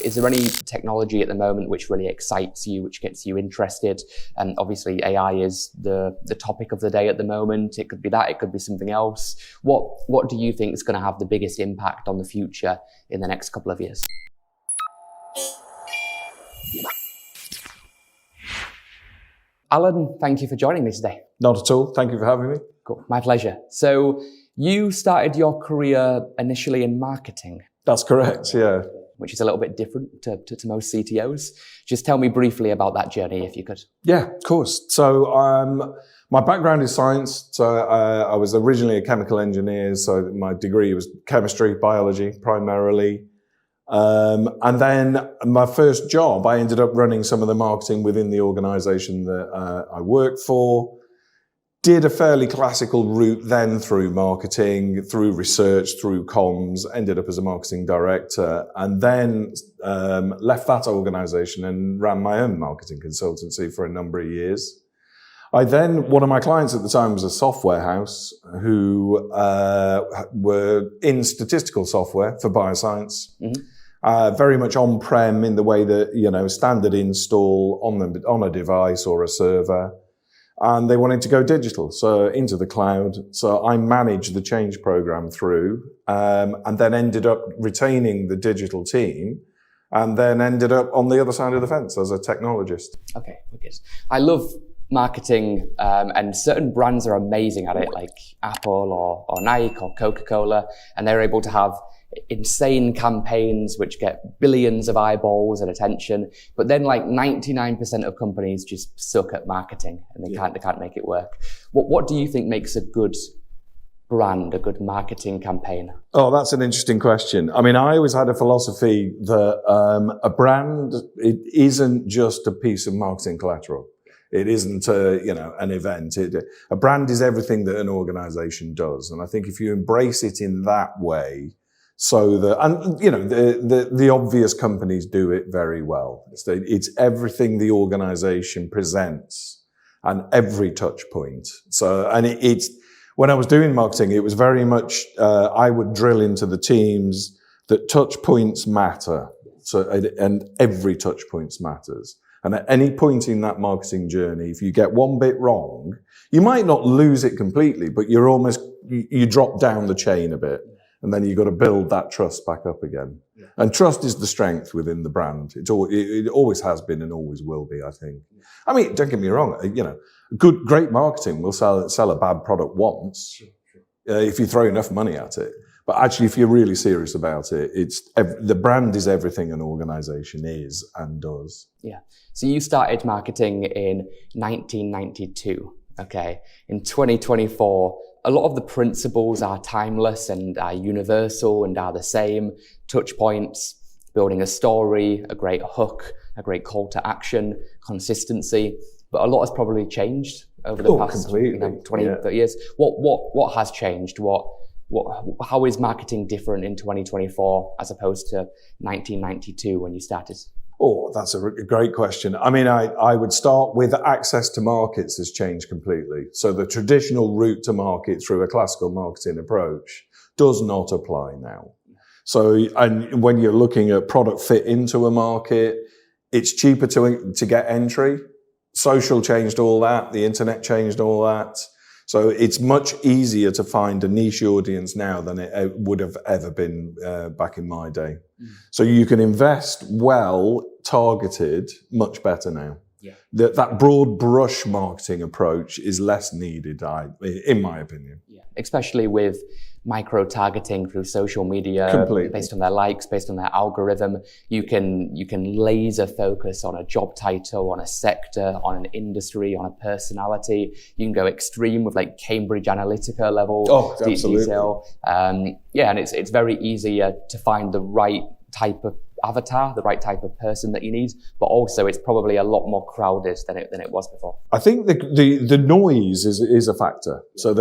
Is there any technology at the moment which really excites you, which gets you interested? And obviously AI is the topic of the day at the moment. It could be that, it could be something else. What do you think is going to have the biggest impact on the future in the next couple of years? Alan, thank you for joining me today. Not at all. Thank you for having me. Cool. My pleasure. So you started your career initially in marketing. That's correct, yeah. Which is a little bit different to most CTOs. Just tell me briefly about that journey, if you could. Yeah, of course. So my background is science. So I was originally a chemical engineer. So my degree was chemistry, biology primarily. And then my first job, I ended up running some of the marketing within the organization that I worked for. Did a fairly classical route then through marketing, through research, through comms, ended up as a marketing director, and then left that organization and ran my own marketing consultancy for a number of years. One of my clients at the time was a software house who were in statistical software for bioscience. Mm-hmm. Very much on-prem in the way that, standard install on a device or a server. And they wanted to go digital, so into the cloud. So I managed the change program through, and then ended up retaining the digital team, and then ended up on the other side of the fence as a technologist. Okay, okay. I love marketing, and certain brands are amazing at it, like Apple or Nike or Coca-Cola, and they're able to have insane campaigns which get billions of eyeballs and attention, but then like 99% of companies just suck at marketing and they can't make it work. What do you think makes a good brand, a good marketing campaign? Oh, that's an interesting question. I mean, I always had a philosophy that a brand, it isn't just a piece of marketing collateral. It isn't an event. A brand is everything that an organization does. And I think if you embrace it in that way, the obvious companies do it very well. It's everything the organization presents and every touch point. When I was doing marketing, it was very much, I would drill into the teams that touch points matter. And every touch points matters. And at any point in that marketing journey, if you get one bit wrong, you might not lose it completely, but you drop down the chain a bit. And then you've got to build that trust back up again. Yeah. And trust is the strength within the brand. It always has been and always will be, I think. Yeah. I mean, don't get me wrong. Great marketing will sell a bad product once, sure. If you throw enough money at it. But actually, if you're really serious about it, the brand is everything an organization is and does. Yeah. So you started marketing in 1992. Okay. In 2024, a lot of the principles are timeless and are universal and are the same. Touch points, building a story, a great hook, a great call to action, consistency. But a lot has probably changed over the past 20, 30 years. What has changed? How is marketing different in 2024 as opposed to 1992 when you started? Oh, that's a great question. I mean, I would start with access to markets has changed completely. So the traditional route to market through a classical marketing approach does not apply now. So, and when you're looking at product fit into a market, it's cheaper to get entry. Social changed all that. The internet changed all that. So it's much easier to find a niche audience now than it would have ever been back in my day. Mm. So you can invest well, targeted, much better now. Yeah. That broad brush marketing approach is less needed, in my opinion. Yeah. Especially with micro-targeting through social media. Completely. Based on their likes, based on their algorithm. You can laser focus on a job title, on a sector, on an industry, on a personality. You can go extreme with like Cambridge Analytica level detail. And it's very easy to find the right type of avatar, the right type of person that you need, but also it's probably a lot more crowded than it was before. I think the noise is a factor. So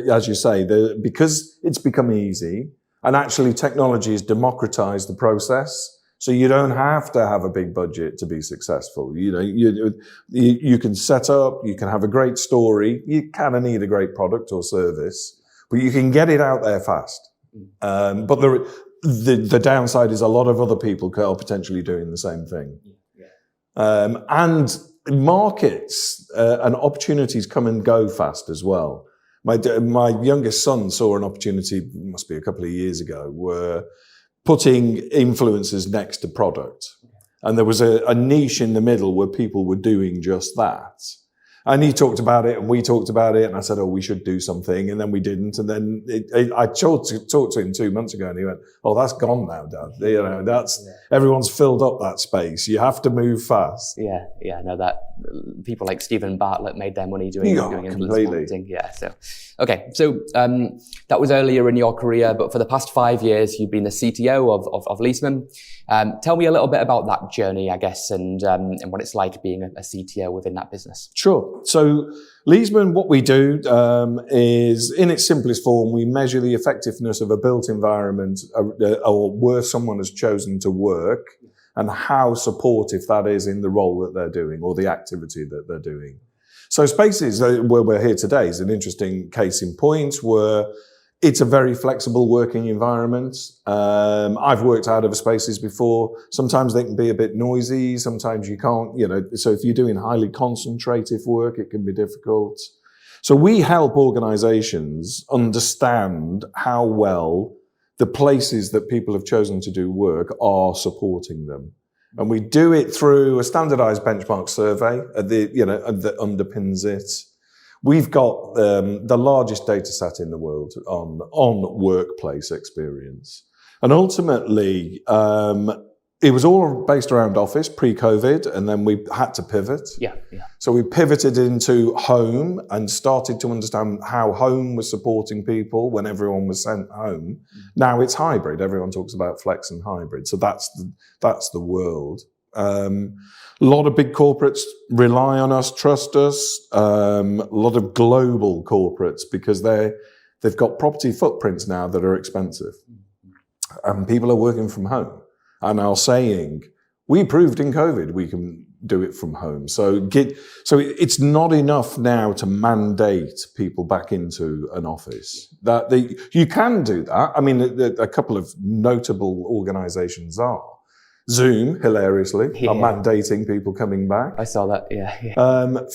as you say, because it's become easy, and actually technology has democratized the process. So you don't have to have a big budget to be successful. You can set up, you can have a great story. You kind of need a great product or service, but you can get it out there fast. But the downside is a lot of other people are potentially doing the same thing. And markets and opportunities come and go fast as well. My youngest son saw an opportunity, must be a couple of years ago, where putting influencers next to product. And there was a niche in the middle where people were doing just that. And he talked about it and we talked about it and I said, oh, we should do something. And then we didn't. And then I talked to him 2 months ago and he went, oh, that's gone now, Dad. Everyone's filled up that space. You have to move fast. Yeah, no, that people like Stephen Bartlett made their money doing influence marketing. Yeah, so that was earlier in your career, but for the past 5 years, you've been the CTO of Leesman. Tell me a little bit about that journey, I guess, and what it's like being a CTO within that business. Sure. So Leesman, what we do is, in its simplest form, we measure the effectiveness of a built environment or where someone has chosen to work and how supportive that is in the role that they're doing or the activity that they're doing. So Spaces, where we're here today, is an interesting case in point where it's a very flexible working environment. I've worked out of Spaces before. Sometimes they can be a bit noisy. Sometimes you can't, so if you're doing highly concentrative work, it can be difficult. So we help organizations understand how well the places that people have chosen to do work are supporting them. And we do it through a standardized benchmark survey that underpins it. We've got the largest data set in the world on workplace experience. And ultimately, it was all based around office pre-COVID, and then we had to pivot. Yeah. So we pivoted into home and started to understand how home was supporting people when everyone was sent home. Now it's hybrid. Everyone talks about flex and hybrid. So that's the world. A lot of big corporates rely on us, trust us. A lot of global corporates, because they've got property footprints now that are expensive. And people are working from home and are saying, we proved in COVID we can do it from home. So it's not enough now to mandate people back into an office. You can do that. I mean, a couple of notable organizations are. Zoom, hilariously, are mandating people coming back. I saw that, yeah.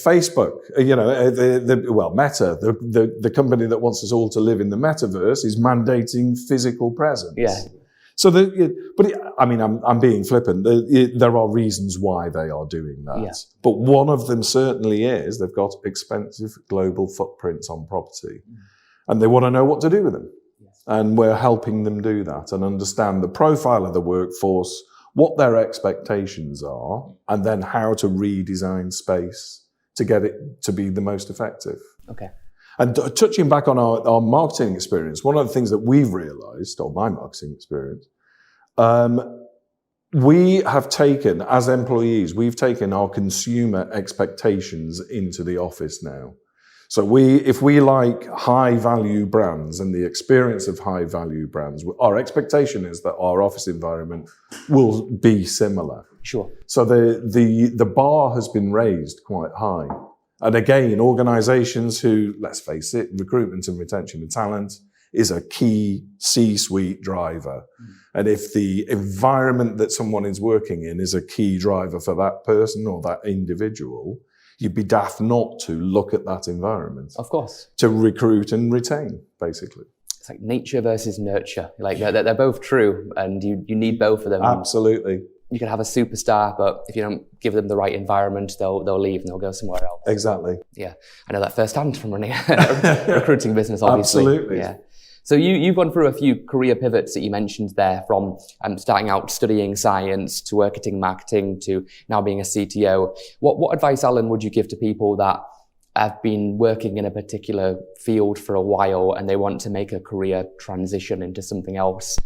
Facebook, Meta, the company that wants us all to live in the Metaverse, is mandating physical presence. Yeah. So, I'm being flippant. There are reasons why they are doing that. Yeah. But one of them certainly is they've got expensive global footprints on property. And they want to know what to do with them. Yes. And we're helping them do that and understand the profile of the workforce, what their expectations are, and then how to redesign space to get it to be the most effective. Okay. And touching back on our marketing experience, one of the things that we've realized, or my marketing experience, we have taken, as employees, we've taken our consumer expectations into the office now. So if we like high value brands and the experience of high value brands, our expectation is that our office environment will be similar. Sure. So the bar has been raised quite high. And again, organizations who, let's face it, recruitment and retention of talent is a key C-suite driver. And if the environment that someone is working in is a key driver for that person or that individual, you'd be daft not to look at that environment. Of course. To recruit and retain, basically. It's like nature versus nurture. Like they're both true, and you need both of them. Absolutely. You can have a superstar, but if you don't give them the right environment, they'll leave and they'll go somewhere else. Exactly. Yeah, I know that firsthand from running a recruiting business, obviously. Absolutely. Yeah. So you've gone through a few career pivots that you mentioned there, from starting out studying science to working marketing to now being a CTO. What advice, Alan, would you give to people that have been working in a particular field for a while and they want to make a career transition into something else?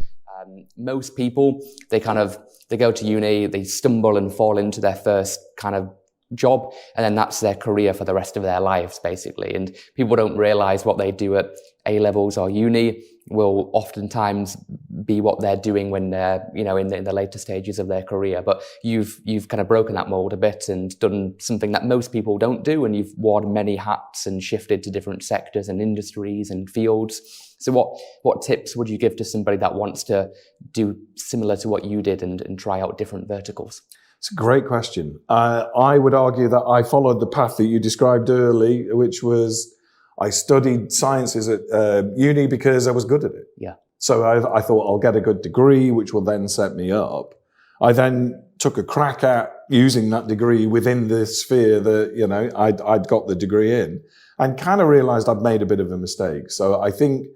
Most people, they go to uni, they stumble and fall into their first kind of job, and then that's their career for the rest of their lives, basically. And people don't realize what they do at A-levels or uni will oftentimes be what they're doing when they're, in the later stages of their career. But you've kind of broken that mold a bit and done something that most people don't do, and you've worn many hats and shifted to different sectors and industries and fields. So what tips would you give to somebody that wants to do similar to what you did and try out different verticals? It's a great question. I would argue that I followed the path that you described early, which was I studied sciences at uni because I was good at it. Yeah. So I thought I'll get a good degree, which will then set me up. I then took a crack at using that degree within the sphere that, I'd got the degree in, and kind of realized I'd made a bit of a mistake. So I think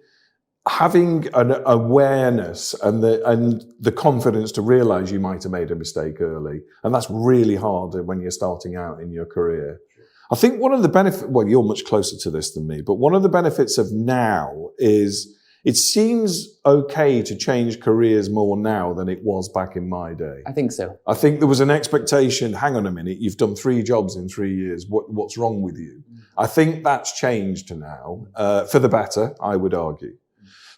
having an awareness and the confidence to realize you might have made a mistake early, and that's really hard when you're starting out in your career. I think one of the benefits, well, you're much closer to this than me, but one of the benefits of now is it seems okay to change careers more now than it was back in my day. I think so. I think there was an expectation, hang on a minute, you've done 3 jobs in 3 years, what's wrong with you? I think that's changed now, for the better, I would argue.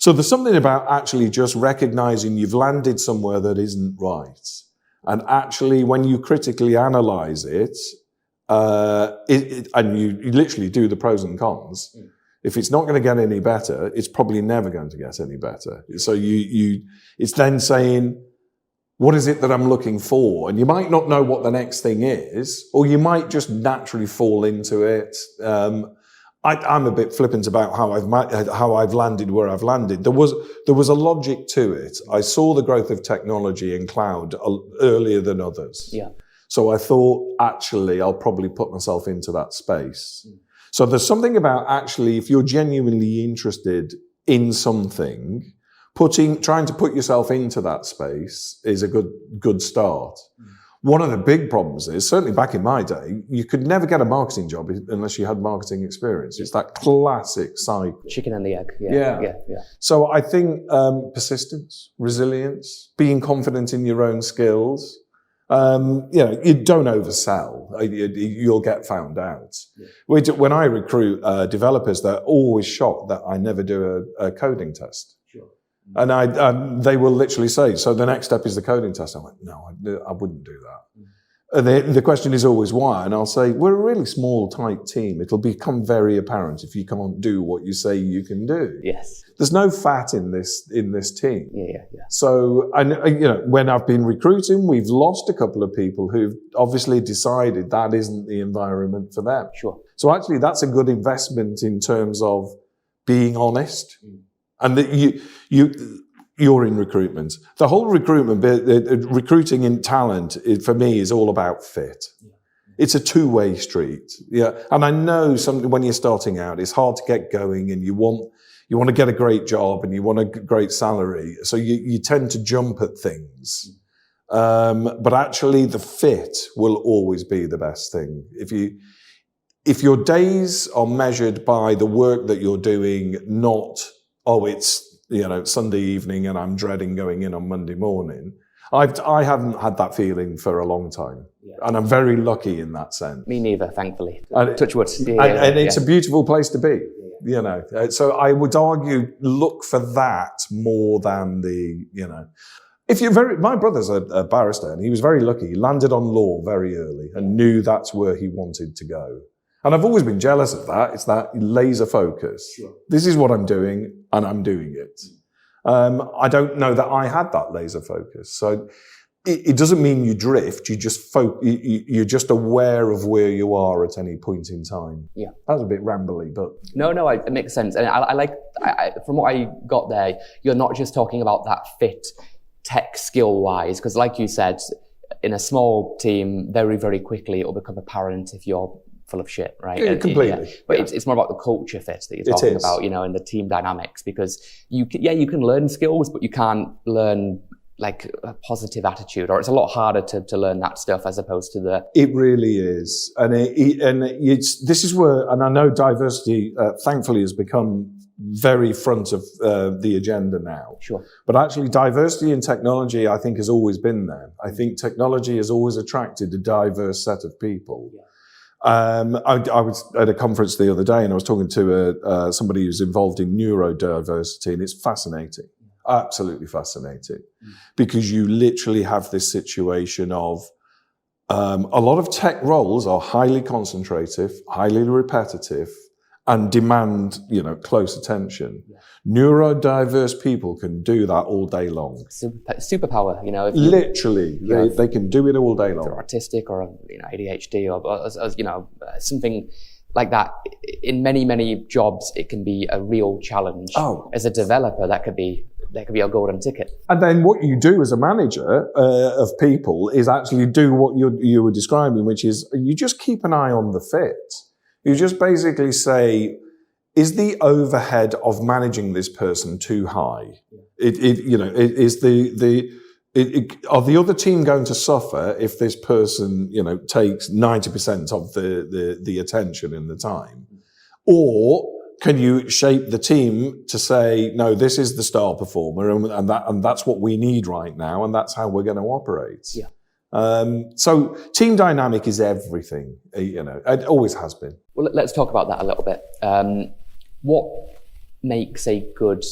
So there's something about actually just recognizing you've landed somewhere that isn't right. And actually, when you critically analyze it, and you literally do the pros and cons, if it's not going to get any better, it's probably never going to get any better. So it's then saying, what is it that I'm looking for? And you might not know what the next thing is, or you might just naturally fall into it. I'm a bit flippant about how I've landed where I've landed. There was a logic to it. I saw the growth of technology and cloud earlier than others. Yeah. So I thought, actually, I'll probably put myself into that space. So there's something about actually, if you're genuinely interested in something, trying to put yourself into that space is a good start. One of the big problems is, certainly back in my day, you could never get a marketing job unless you had marketing experience. It's that classic cycle. Chicken and the egg. Yeah. So I think persistence, resilience, being confident in your own skills. You don't oversell. You'll get found out. Yeah. When I recruit developers, they're always shocked that I never do a coding test. Sure. And they will literally say, so the next step is the coding test. I'm like, no, I wouldn't do that. And the question is always why. And I'll say, we're a really small, tight team. It'll become very apparent if you can't do what you say you can do. Yes. There's no fat in this team. Yeah. So, when I've been recruiting, we've lost a couple of people who've obviously decided that isn't the environment for them. Sure. So actually, that's a good investment in terms of being honest. And that you're in recruitment. The whole recruiting in talent, for me, is all about fit. It's a two-way street. Yeah. And I know when you're starting out, it's hard to get going, and you want to get a great job and you want a great salary. So you tend to jump at things. But actually the fit will always be the best thing. If your days are measured by the work that you're doing, not, it's, Sunday evening and I'm dreading going in on Monday morning. I haven't had that feeling for a long time. Yeah. And I'm very lucky in that sense. Me neither, thankfully. Touch wood. And it's a beautiful place to be, So I would argue, look for that more than my brother's a barrister, and he was very lucky. He landed on law very early and knew that's where he wanted to go. And I've always been jealous of that. It's that laser focus. Sure. This is what I'm doing, and I'm doing it. I don't know that I had that laser focus. So it doesn't mean you drift. You just you're just aware of where you are at any point in time. Yeah, that was a bit rambly, but no, it makes sense. And I like from what I got there, you're not just talking about that fit tech skill wise, because like you said, in a small team, very very quickly it will become apparent if you're full of shit, right? Yeah, completely. But it's more about the culture fit that you're talking about, and the team dynamics, because you can learn skills, but you can't learn like a positive attitude, or it's a lot harder to learn that stuff as opposed to the... It really is. And this is where, and I know diversity, thankfully, has become very front of the agenda now. Sure. But actually, diversity in technology, I think, has always been there. I think technology has always attracted a diverse set of people. Yeah. I was at a conference the other day, and I was talking to somebody who's involved in neurodiversity, and it's fascinating, absolutely fascinating, because you literally have this situation of a lot of tech roles are highly concentrative, highly repetitive, and demand, close attention. Yeah. Neurodiverse people can do that all day long. Superpower, Literally, they can do it all day long. If they're autistic or ADHD or something like that. In many, many jobs, it can be a real challenge. Oh. As a developer, that could be a golden ticket. And then what you do as a manager of people is actually do what you were describing, which is you just keep an eye on the fit. You just basically say, is the overhead of managing this person too high? Are the other team going to suffer if this person, takes 90% of the attention and the time? Or can you shape the team to say, no, this is the star performer and that's what we need right now, and that's how we're going to operate? Yeah. So team dynamic is everything, it always has been. Well, let's talk about that a little bit. What makes a good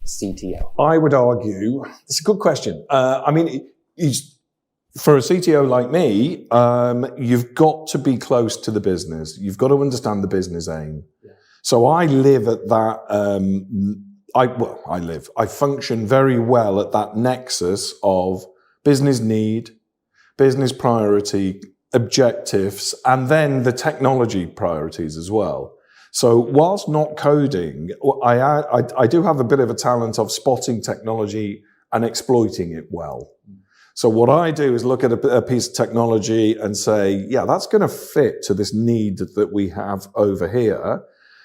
CTO? I would argue, it's a good question. For a CTO like me, you've got to be close to the business. You've got to understand the business aim. Yeah. So I live at that, I function very well at that nexus of business need, business priority, objectives, and then the technology priorities as well. So whilst not coding, I do have a bit of a talent of spotting technology and exploiting it well. So what I do is look at a piece of technology and say, yeah, that's going to fit to this need that we have over here.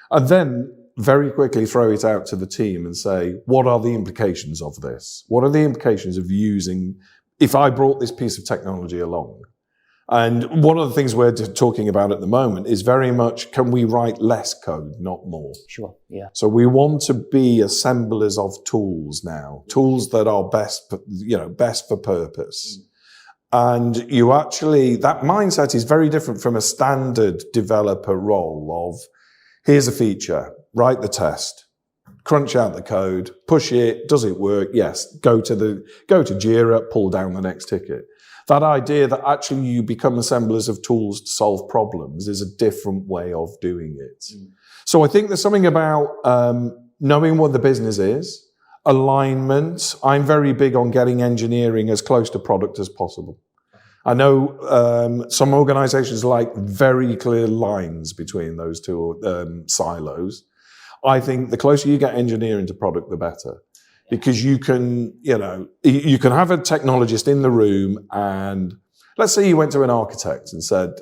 And then very quickly throw it out to the team and say, what are the implications of this? What are the implications of using, if I brought this piece of technology along? And one of the things we're talking about at the moment is very much, can we write less code, not more? Sure, yeah. So we want to be assemblers of tools now, tools that are best for purpose. And that mindset is very different from a standard developer role of, here's a feature, write the test, crunch out the code, push it, does it work? Yes. Go to Jira, pull down the next ticket. That idea that actually you become assemblers of tools to solve problems is a different way of doing it. So I think there's something about knowing what the business is, alignment. I'm very big on getting engineering as close to product as possible. I know some organizations like very clear lines between those two silos. I think the closer you get engineering to product, the better. Because you can have a technologist in the room, and let's say you went to an architect and said,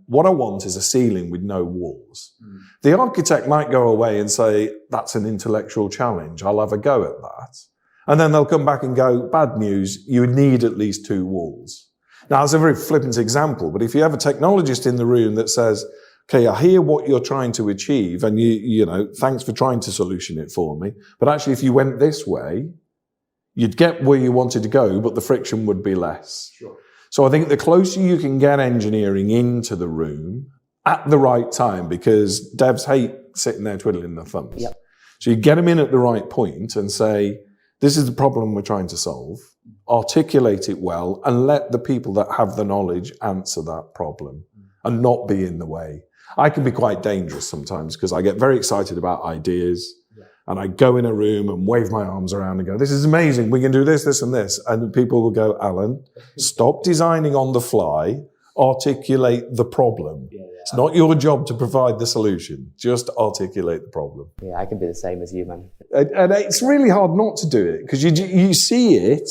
what I want is a ceiling with no walls. The architect might go away and say, that's an intellectual challenge. I'll have a go at that. And then they'll come back and go, bad news, you need at least 2 walls. Now, that's a very flippant example, but if you have a technologist in the room that says, okay, I hear what you're trying to achieve, and thanks for trying to solution it for me. But actually, if you went this way, you'd get where you wanted to go, but the friction would be less. Sure. So I think the closer you can get engineering into the room at the right time, because devs hate sitting there twiddling their thumbs. Yep. So you get them in at the right point and say, this is the problem we're trying to solve, articulate it well, and let the people that have the knowledge answer that problem and not be in the way. I can be quite dangerous sometimes because I get very excited about ideas and I go in a room and wave my arms around and go, this is amazing, we can do this, this and this. And people will go, Alan, stop designing on the fly, articulate the problem. It's not your job to provide the solution, just articulate the problem. Yeah, I can be the same as you, man. And it's really hard not to do it because you see it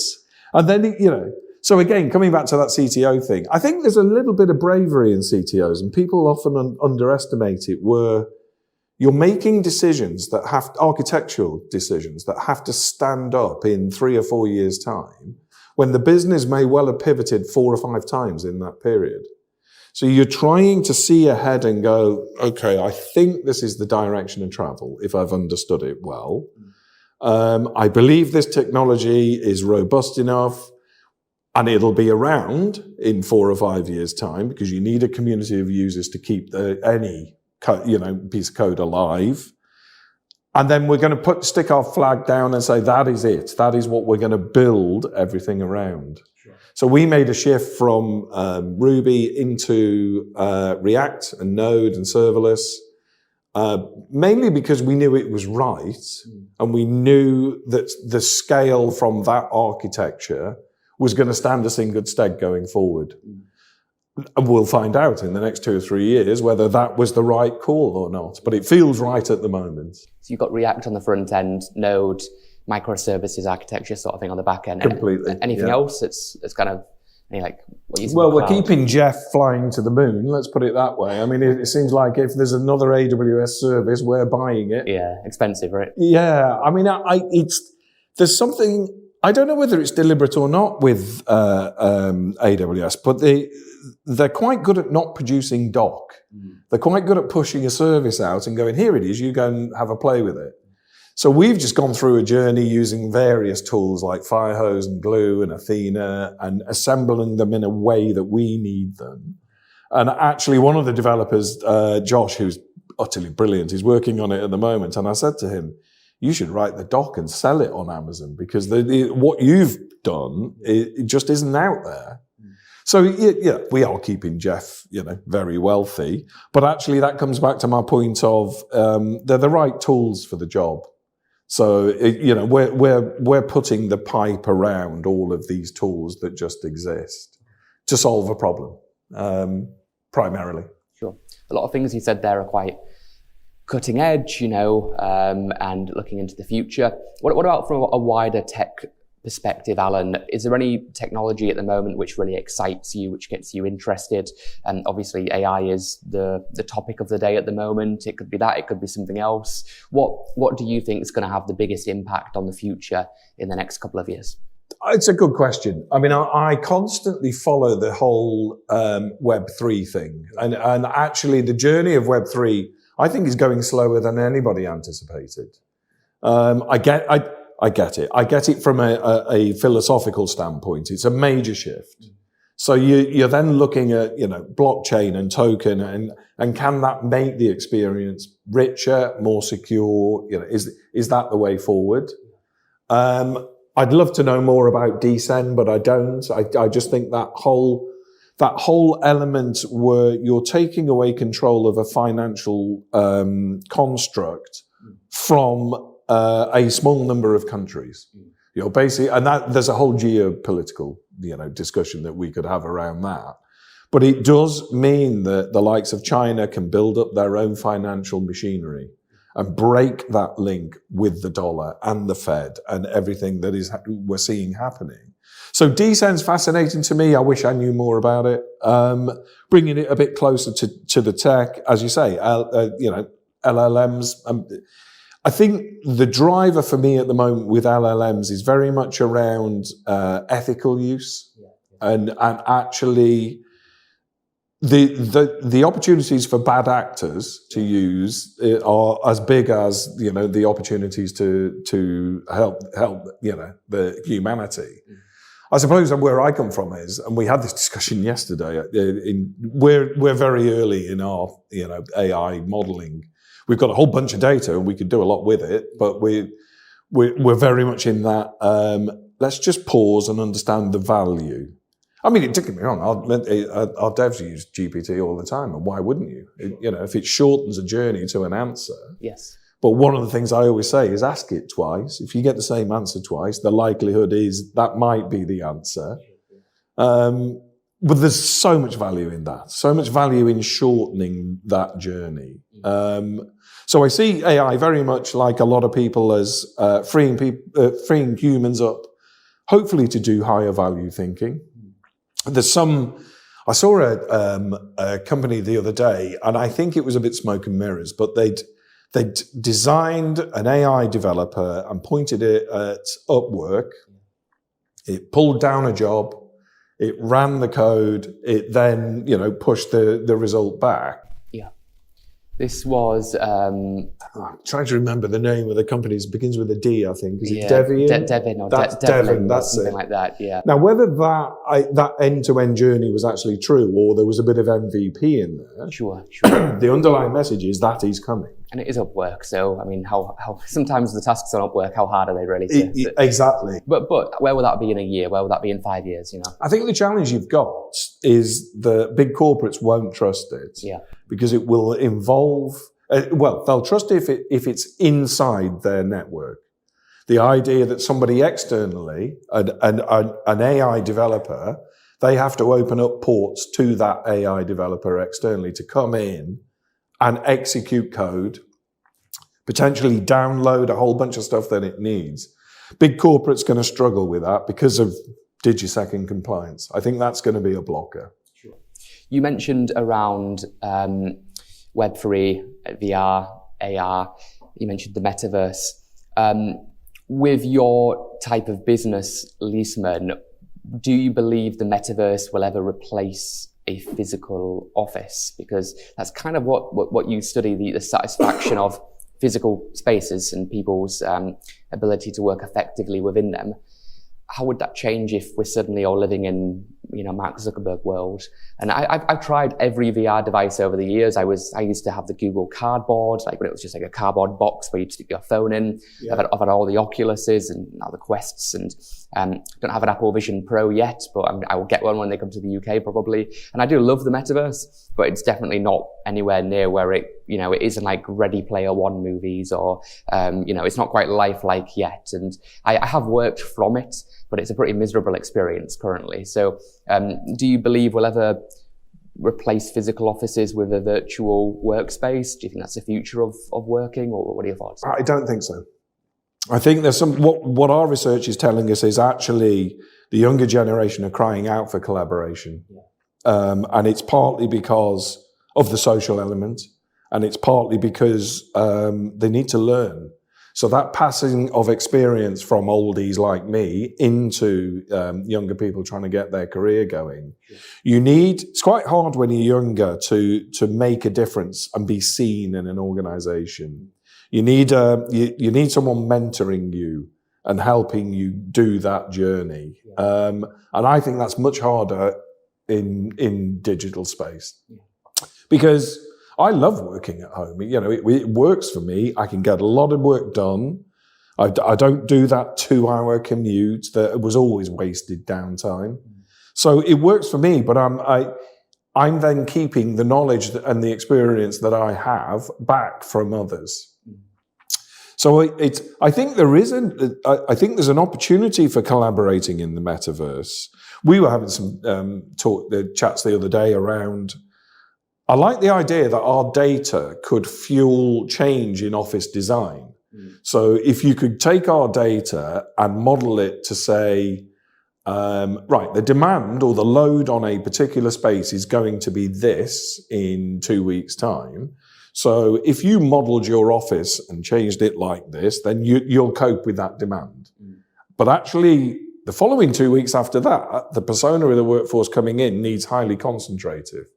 and then, So again, coming back to that CTO thing, I think there's a little bit of bravery in CTOs, and people often underestimate it, where you're making decisions architectural decisions that have to stand up in 3 or 4 years' time, when the business may well have pivoted 4 or 5 times in that period. So you're trying to see ahead and go, okay, I think this is the direction of travel, if I've understood it well. I believe this technology is robust enough and it'll be around in 4 or 5 years' time, because you need a community of users to keep any piece of code alive. And then we're going to stick our flag down and say, that is it. That is what we're going to build everything around. Sure. So we made a shift from Ruby into React and Node and serverless, mainly because we knew it was right, and we knew that the scale from that architecture was going to stand us in good stead going forward. And we'll find out in the next 2 or 3 years whether that was the right call or not. But it feels right at the moment. So you've got React on the front end, Node, microservices architecture sort of thing on the back end. Completely. Anything else that's kind of we're keeping Jeff flying to the moon, let's put it that way. I mean, it seems like if there's another AWS service, we're buying it. Yeah, expensive, right? Yeah, I mean, there's something, I don't know whether it's deliberate or not with AWS, but they're quite good at not producing doc. They're quite good at pushing a service out and going, here it is, you go and have a play with it. So we've just gone through a journey using various tools like Firehose and Glue and Athena and assembling them in a way that we need them. And actually one of the developers, Josh, who's utterly brilliant, is working on it at the moment. And I said to him, you should write the doc and sell it on Amazon, because what you've done, it just isn't out there. So yeah, we are keeping Jeff, very wealthy, but actually that comes back to my point of they're the right tools for the job. So we're putting the pipe around all of these tools that just exist to solve a problem, primarily. Sure. A lot of things you said there are quite cutting edge, and looking into the future. What about from a wider tech perspective, Alan? Is there any technology at the moment which really excites you, which gets you interested? And obviously AI is the topic of the day at the moment. It could be that, it could be something else. What do you think is going to have the biggest impact on the future in the next couple of years? It's a good question. I mean, I constantly follow the whole Web3 thing. And actually the journey of Web3, I think, is going slower than anybody anticipated. I get it. I get it from a philosophical standpoint. It's a major shift. So you're then looking at, blockchain and token and can that make the experience richer, more secure? Is that the way forward? I'd love to know more about DECODED, but I don't. I just think that whole element where you're taking away control of a financial construct from a small number of countries, basically, and that there's a whole geopolitical, discussion that we could have around that. But it does mean that the likes of China can build up their own financial machinery and break that link with the dollar and the Fed and everything that we're seeing happening. So DECODED's fascinating to me. I wish I knew more about it. Bringing it a bit closer to the tech, as you say, LLMs. I think the driver for me at the moment with LLMs is very much around ethical use, and actually the opportunities for bad actors to use are as big as the opportunities to help the humanity. I suppose where I come from is, and we had this discussion yesterday. We're very early in our AI modeling. We've got a whole bunch of data and we could do a lot with it, but we're very much in that. Let's just pause and understand the value. I mean, don't get me wrong. Our devs use GPT all the time, and why wouldn't you? If it shortens a journey to an answer. Yes. But one of the things I always say is ask it twice. If you get the same answer twice, the likelihood is that might be the answer. But there's so much value in that, so much value in shortening that journey. So I see AI very much like a lot of people as freeing humans up, hopefully to do higher value thinking. I saw a company the other day, and I think it was a bit smoke and mirrors, but they'd designed an AI developer and pointed it at Upwork. It pulled down a job. it ran the code, it then, pushed the result back. Yeah. This was... I'm trying to remember the name of the company. It begins with a D, I think. Is it Devian? Devin? Or that's Devin, that's something it. like that, yeah. Now, whether that end-to-end journey was actually true or there was a bit of MVP in there, Sure. the underlying message is that is coming. And it is Upwork, so I mean, how sometimes the tasks on Upwork, how hard are they really? Exactly. But where will that be in a year? Where will that be in 5 years? I think the challenge you've got is the big corporates won't trust it. Yeah. Because it will involve. They'll trust it if it's inside their network. The idea that somebody externally, an AI developer, they have to open up ports to that AI developer externally to come in and execute code, potentially download a whole bunch of stuff that it needs. Big corporate's going to struggle with that because of DigiSec compliance. I think that's going to be a blocker. Sure. You mentioned around Web3, VR, AR, you mentioned the Metaverse. With your type of business, Leesman, do you believe the Metaverse will ever replace a physical office? Because that's kind of what you study, the satisfaction of physical spaces and people's ability to work effectively within them. How would that change if we're suddenly all living in, Mark Zuckerberg world? And I've tried every VR device over the years. I used to have the Google Cardboard, like when it was just like a cardboard box where you'd stick your phone in. Yeah. I've had all the Oculuses and now the Quests, and don't have an Apple Vision Pro yet, but I will get one when they come to the UK probably. And I do love the Metaverse, but it's definitely not anywhere near where it isn't like Ready Player One movies or, it's not quite lifelike yet. And I have worked from it, but it's a pretty miserable experience currently. So do you believe we'll ever replace physical offices with a virtual workspace? Do you think that's the future of working, or what are your thoughts? I don't think so. I think there's what our research is telling us is actually the younger generation are crying out for collaboration. Yeah. And it's partly because of the social element, and it's partly because they need to learn. So that passing of experience from oldies like me into younger people trying to get their career going, it's quite hard when you're younger to make a difference and be seen in an organization. You need someone mentoring you and helping you do that journey. And I think that's much harder in digital space. Because I love working at home. It works for me. I can get a lot of work done. I don't do that 2-hour commute that was always wasted downtime. So it works for me, but I'm then keeping the knowledge and the experience that I have back from others. So I think there's an opportunity for collaborating in the metaverse. We were having some chats the other day around. I like the idea that our data could fuel change in office design. So if you could take our data and model it to say, the demand or the load on a particular space is going to be this in 2 weeks' time. So if you modeled your office and changed it like this, then you'll cope with that demand. But actually, the following 2 weeks after that, the persona of the workforce coming in needs highly concentrative.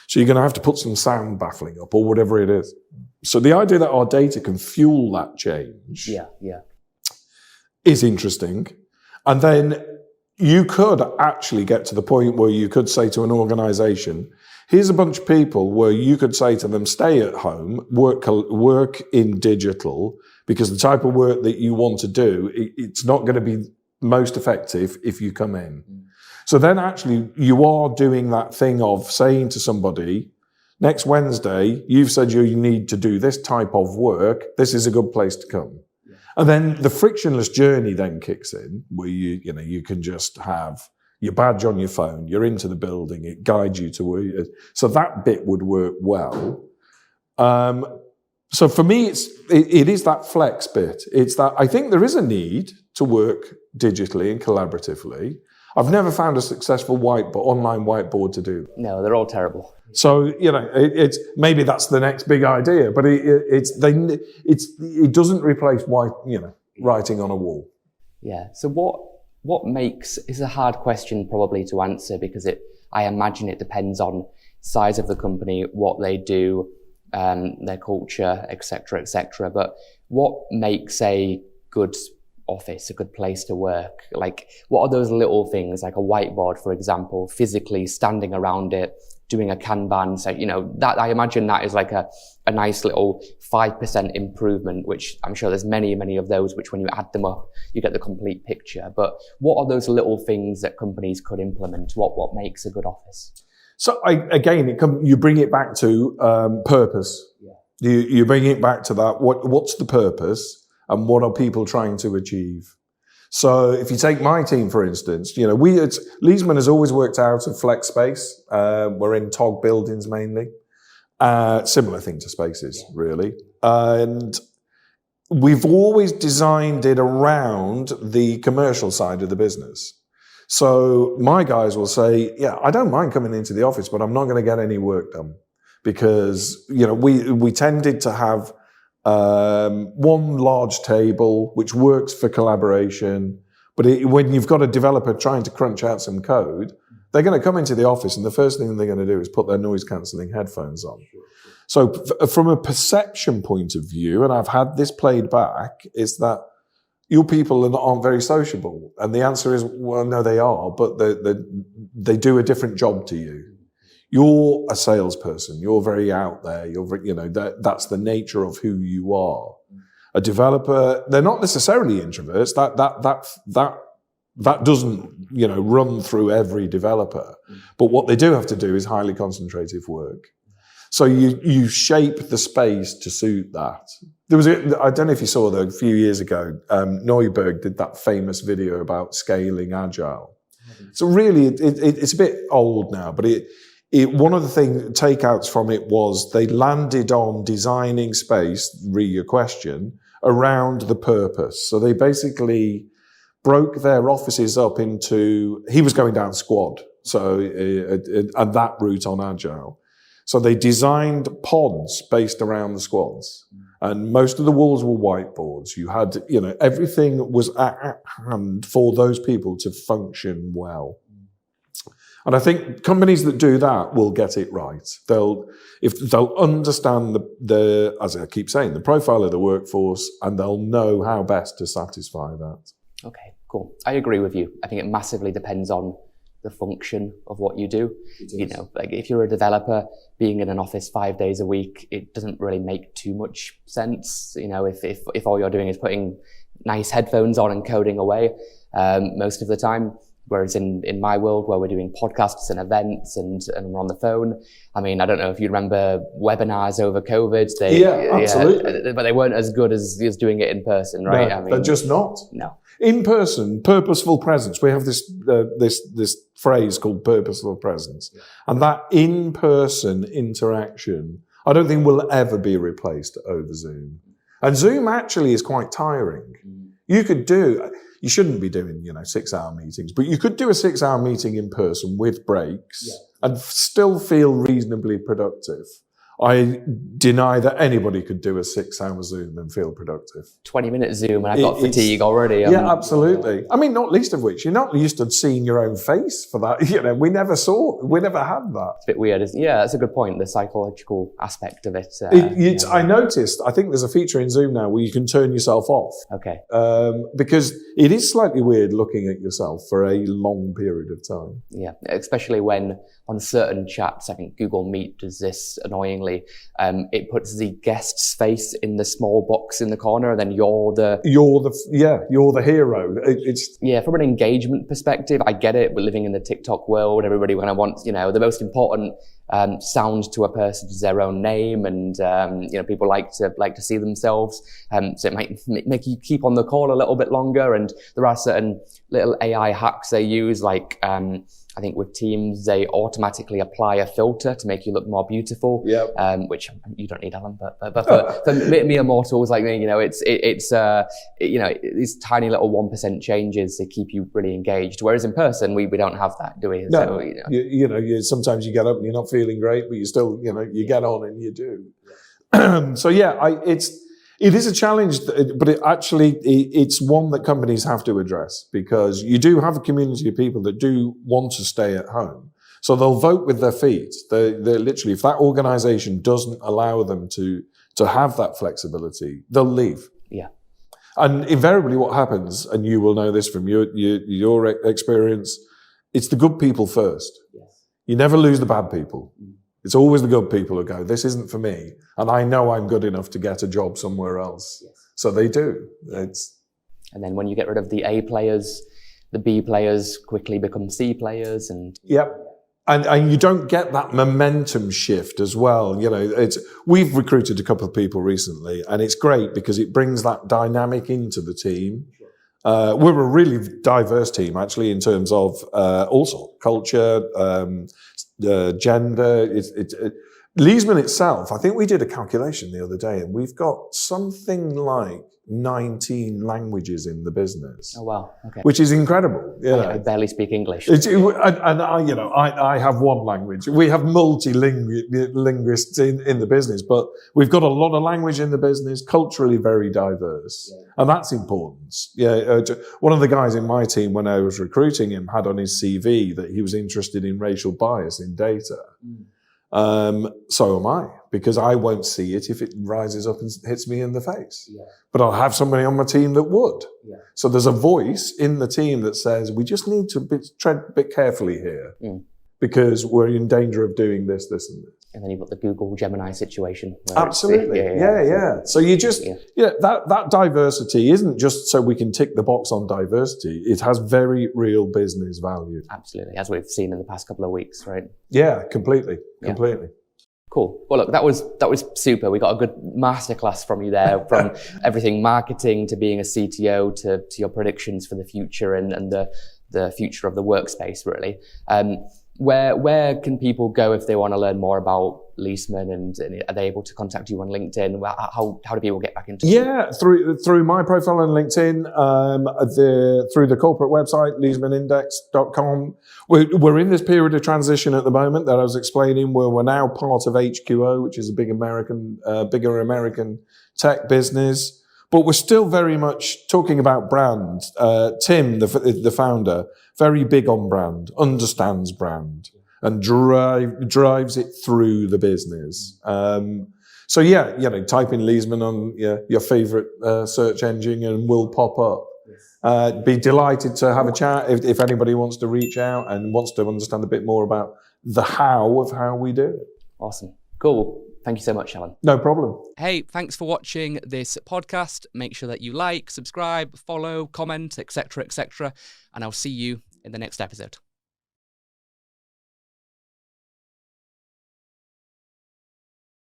So you're going to have to put some sound baffling up or whatever it is. So the idea that our data can fuel that change is interesting. And then you could actually get to the point where you could say to an organization, here's a bunch of people where you could say to them, stay at home, work in digital, because the type of work that you want to do, it's not going to be most effective if you come in. So then actually you are doing that thing of saying to somebody, next Wednesday, you've said you need to do this type of work. This is a good place to come. Yeah. And then the frictionless journey then kicks in where you can just have your badge on your phone, you're into the building, it guides you to where you are. So that bit would work well. So for me, it is that flex bit. It's that I think there is a need to work digitally and collaboratively. I've never found a successful online whiteboard to do. No, they're all terrible. So it's maybe that's the next big idea, but it doesn't replace writing on a wall. Yeah. So what makes, is a hard question probably to answer, because I imagine it depends on size of the company, what they do, their culture, etc. But what makes a good office, a good place to work? Like, what are those little things, like a whiteboard, for example, physically standing around it, doing a Kanban, so, that, I imagine that is like a nice little 5% improvement, which I'm sure there's many, many of those, which when you add them up, you get the complete picture. But what are those little things that companies could implement? What makes a good office? So you bring it back to purpose. Yeah. You bring it back to that. What's the purpose, and what are people trying to achieve? So if you take my team, for instance, Leesman has always worked out of flex space. We're in TOG buildings mainly. Similar thing to Spaces, really. And we've always designed it around the commercial side of the business. So my guys will say, I don't mind coming into the office, but I'm not going to get any work done, because, we tended to have one large table which works for collaboration. But when you've got a developer trying to crunch out some code, they're going to come into the office and the first thing they're going to do is put their noise-cancelling headphones on. So from a perception point of view, and I've had this played back, is that your people aren't very sociable. And the answer is, well, no, they are, but they do a different job to you. You're a salesperson. You're very out there. That's the nature of who you are. A developer, they're not necessarily introverts. That doesn't, run through every developer. But what they do have to do is highly concentrative work. So you shape the space to suit that. I don't know if you saw that a few years ago, Neuberg did that famous video about scaling agile. So really, it's a bit old now, but one of the takeouts from it was they landed on designing space, read your question, around the purpose. So they basically broke their offices up into, he was going down squad, so and that route on agile. So they designed pods based around the squads, and most of the walls were whiteboards. You had, everything was at hand for those people to function well. And I think companies that do that will get it right. They'll understand the, as I keep saying, the profile of the workforce, and they'll know how best to satisfy that. Okay, cool. I agree with you. I think it massively depends on the function of what you do. Like if you're a developer, being in an office 5 days a week, it doesn't really make too much sense. If all you're doing is putting nice headphones on and coding away most of the time. Whereas in my world, where we're doing podcasts and events and we're on the phone, I mean, I don't know if you remember webinars over COVID. Absolutely. But they weren't as good as doing it in person, right? No, they're just not. No. In person, purposeful presence. We have this phrase called purposeful presence. Yeah. And that in-person interaction, I don't think will ever be replaced over Zoom. And Zoom actually is quite tiring. You shouldn't be doing, 6-hour meetings, but you could do a 6-hour meeting in person with breaks and still feel reasonably productive. I deny that anybody could do a 6-hour Zoom and feel productive. 20-minute Zoom and I've got fatigue already. Yeah, absolutely. I mean, not least of which, you're not used to seeing your own face for that. We never had that. It's a bit weird. Yeah, that's a good point. The psychological aspect of it. I noticed, I think there's a feature in Zoom now where you can turn yourself off. Okay. Because it is slightly weird looking at yourself for a long period of time. Yeah, especially when on certain chats, I think Google Meet does this annoyingly. It puts the guest's face in the small box in the corner, and then you're the hero. From an engagement perspective, I get it. We're living in the TikTok world. Everybody kind of wants, the most important sound to a person is their own name, and people like to see themselves. So it might make you keep on the call a little bit longer. And there are certain little AI hacks they use, like I think with Teams, they automatically apply a filter to make you look more beautiful. Yep. Which you don't need, Alan, but for mere mortals like me, these tiny little 1% changes to keep you really engaged. Whereas in person, we don't have that, do we? No. So, sometimes you get up and you're not feeling great, but you still, you get on and you do. So It is a challenge, but it's one that companies have to address, because you do have a community of people that do want to stay at home. So they'll vote with their feet. They're literally, if that organization doesn't allow them to have that flexibility, they'll leave. Yeah. And invariably what happens, and you will know this from your experience, it's the good people first. Yes. You never lose the bad people. It's always the good people who go, this isn't for me, and I know I'm good enough to get a job somewhere else. Yes. So they do. And then when you get rid of the A players, the B players quickly become C players. And yep. And you don't get that momentum shift as well. You know, we've recruited a couple of people recently, and it's great because it brings that dynamic into the team. We're a really diverse team, actually, in terms of also culture, gender. Leesman itself, I think we did a calculation the other day, and we've got something like 19 languages in the business. Oh wow! Okay. Which is incredible. I barely speak English. And I have one language. We have multi-linguists in the business, but we've got a lot of language in the business, culturally very diverse. Yeah. And that's important. Yeah. One of the guys in my team, when I was recruiting him, had on his CV that he was interested in racial bias in data. So am I, because I won't see it if it rises up and hits me in the face. Yeah. But I'll have somebody on my team that would. Yeah. So there's a voice in the team that says, we just need to tread a bit carefully here because we're in danger of doing this, this, and this. And then you've got the Google Gemini situation. Absolutely. Yeah. So you just, that diversity isn't just so we can tick the box on diversity. It has very real business value. Absolutely. As we've seen in the past couple of weeks, right? Yeah, completely. Cool. Well, look, that was super. We got a good masterclass from you there, from everything marketing to being a CTO to your predictions for the future and the future of the workspace, really. Where can people go if they want to learn more about Leesman, and are they able to contact you on LinkedIn? How do people get back into it? Yeah, through my profile on LinkedIn, through the corporate website, leesmanindex.com. We're in this period of transition at the moment that I was explaining, where we're now part of HQO, which is a bigger American tech business. But we're still very much talking about brand. Tim, the founder, very big on brand, understands brand, and drives it through the business. So type in Leesman on your favorite search engine and we'll pop up. Be delighted to have a chat if anybody wants to reach out and wants to understand a bit more about the how of how we do it. Awesome. Cool. Thank you so much, Alan. No problem. Hey, thanks for watching this podcast. Make sure that you like, subscribe, follow, comment, etc., and I'll see you in the next episode.